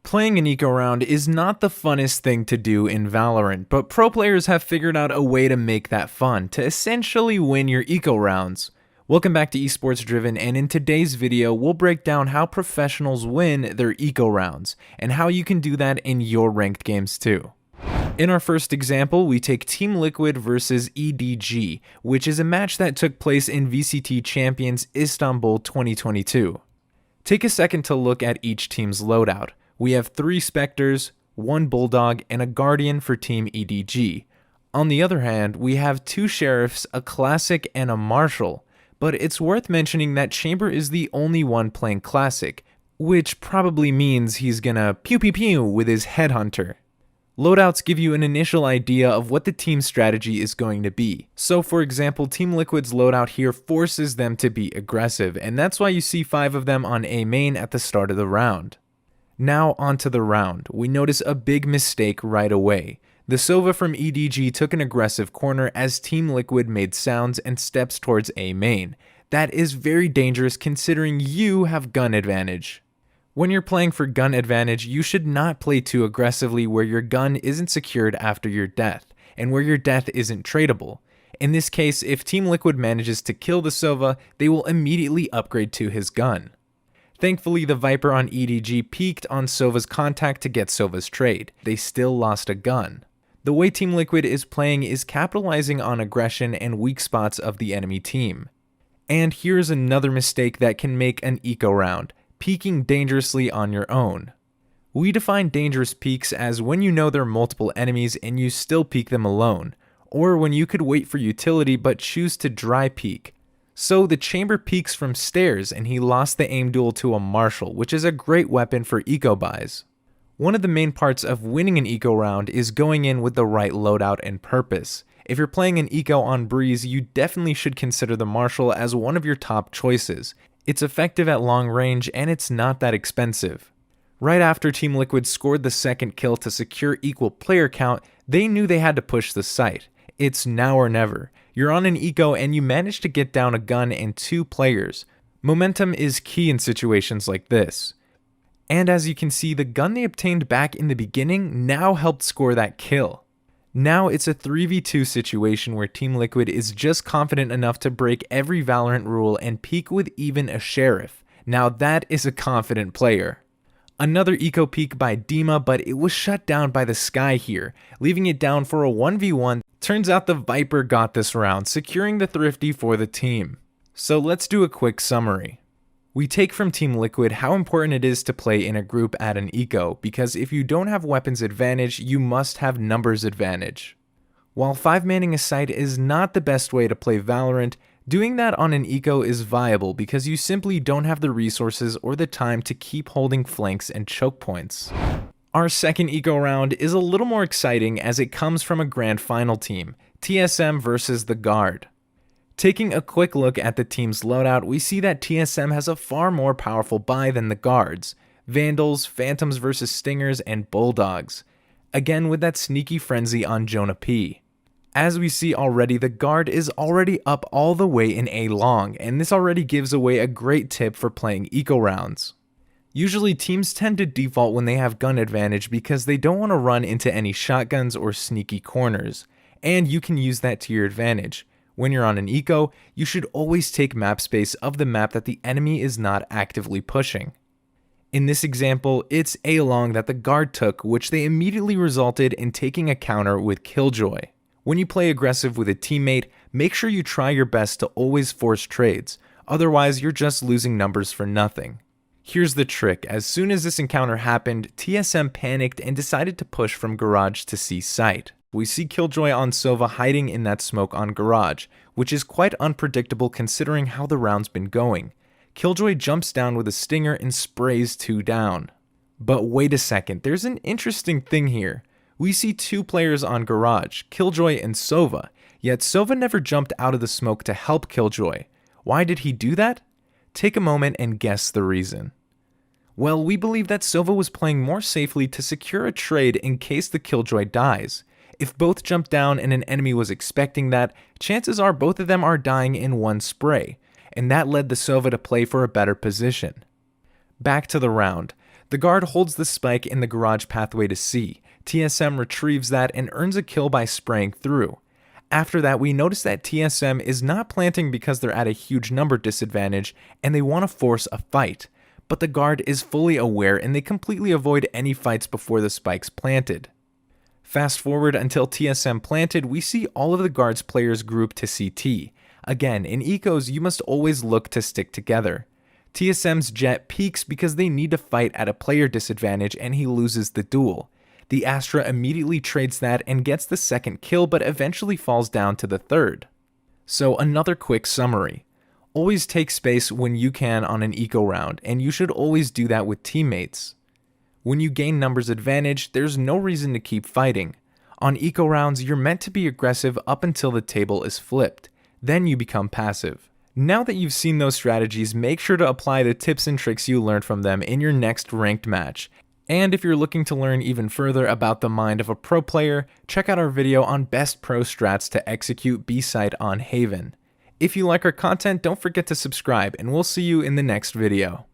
Playing an eco round is not the funnest thing to do in Valorant, but pro players have figured out a way to make that fun, to essentially win your eco rounds. Welcome back to Esports Driven, and in today's video, we'll break down how professionals win their eco rounds, and how you can do that in your ranked games too. In our first example, we take Team Liquid versus EDG, which is a match that took place in VCT Champions Istanbul 2022. Take a second to look at each team's loadout. We have 3 Spectres, 1 Bulldog, and a Guardian for Team EDG. On the other hand, we have 2 Sheriffs, a Classic, and a Marshal. But it's worth mentioning that Chamber is the only one playing Classic, which probably means he's gonna pew pew pew with his Headhunter. Loadouts give you an initial idea of what the team's strategy is going to be. So for example, Team Liquid's loadout here forces them to be aggressive, and that's why you see 5 of them on A main at the start of the round. Now onto the round, we notice a big mistake right away. The Sova from EDG took an aggressive corner as Team Liquid made sounds and steps towards A main. That is very dangerous considering you have gun advantage. When you're playing for gun advantage, you should not play too aggressively where your gun isn't secured after your death, and where your death isn't tradable. In this case, if Team Liquid manages to kill the Sova, they will immediately upgrade to his gun. Thankfully, the Viper on EDG peeked on Sova's contact to get Sova's trade. They still lost a gun. The way Team Liquid is playing is capitalizing on aggression and weak spots of the enemy team. And here's another mistake that can make an eco round: peeking dangerously on your own. We define dangerous peeks as when you know there are multiple enemies and you still peek them alone, or when you could wait for utility but choose to dry peek. So the Chamber peeks from stairs and he lost the aim duel to a Marshal, which is a great weapon for eco buys. One of the main parts of winning an eco round is going in with the right loadout and purpose. If you're playing an eco on Breeze, you definitely should consider the Marshal as one of your top choices. It's effective at long range and it's not that expensive. Right after Team Liquid scored the second kill to secure equal player count, they knew they had to push the site. It's now or never. You're on an eco and you manage to get down a gun and 2 players. Momentum is key in situations like this. And as you can see, the gun they obtained back in the beginning now helped score that kill. Now it's a 3v2 situation where Team Liquid is just confident enough to break every Valorant rule and peek with even a Sheriff. Now that is a confident player. Another eco peek by Dima, but it was shut down by the Sky here, leaving it down for a 1v1. Turns out the Viper got this round, securing the Thrifty for the team. So let's do a quick summary. We take from Team Liquid how important it is to play in a group at an eco, because if you don't have weapons advantage, you must have numbers advantage. While 5-manning a site is not the best way to play Valorant, doing that on an eco is viable because you simply don't have the resources or the time to keep holding flanks and choke points. Our second eco round is a little more exciting as it comes from a grand final team, TSM versus the Guard. Taking a quick look at the team's loadout, we see that TSM has a far more powerful buy than the Guards: Vandals, Phantoms versus Stingers, and Bulldogs. Again with that sneaky frenzy on Jonah P. As we see already, the Guard is already up all the way in A long, and this already gives away a great tip for playing eco rounds. Usually teams tend to default when they have gun advantage because they don't want to run into any shotguns or sneaky corners, and you can use that to your advantage. When you're on an eco, you should always take map space of the map that the enemy is not actively pushing. In this example, it's A long that the Guard took, which they immediately resulted in taking a counter with Killjoy. When you play aggressive with a teammate, make sure you try your best to always force trades, otherwise you're just losing numbers for nothing. Here's the trick: as soon as this encounter happened, TSM panicked and decided to push from Garage to C site. We see Killjoy on Sova hiding in that smoke on Garage, which is quite unpredictable considering how the round's been going. Killjoy jumps down with a Stinger and sprays 2 down. But wait a second, there's an interesting thing here. We see 2 players on Garage, Killjoy and Sova, yet Sova never jumped out of the smoke to help Killjoy. Why did he do that? Take a moment and guess the reason. Well, we believe that Sova was playing more safely to secure a trade in case the Killjoy dies. If both jump down and an enemy was expecting that, chances are both of them are dying in one spray, and that led the Sova to play for a better position. Back to the round. The guard holds the spike in the garage pathway to C. TSM retrieves that and earns a kill by spraying through. After that, we notice that TSM is not planting because they're at a huge number disadvantage and they want to force a fight. But the guard is fully aware and they completely avoid any fights before the spike's planted. Fast forward until TSM planted, we see all of the guard's players group to CT. Again, in ecos, you must always look to stick together. TSM's Jet peeks because they need to fight at a player disadvantage and he loses the duel. The Astra immediately trades that and gets the second kill, but eventually falls down to the third. So another quick summary. Always take space when you can on an eco round, and you should always do that with teammates. When you gain numbers advantage, there's no reason to keep fighting. On eco rounds, you're meant to be aggressive up until the table is flipped. Then you become passive. Now that you've seen those strategies, make sure to apply the tips and tricks you learned from them in your next ranked match. And if you're looking to learn even further about the mind of a pro player, check out our video on best pro strats to execute B-side on Haven. If you like our content, don't forget to subscribe, and we'll see you in the next video.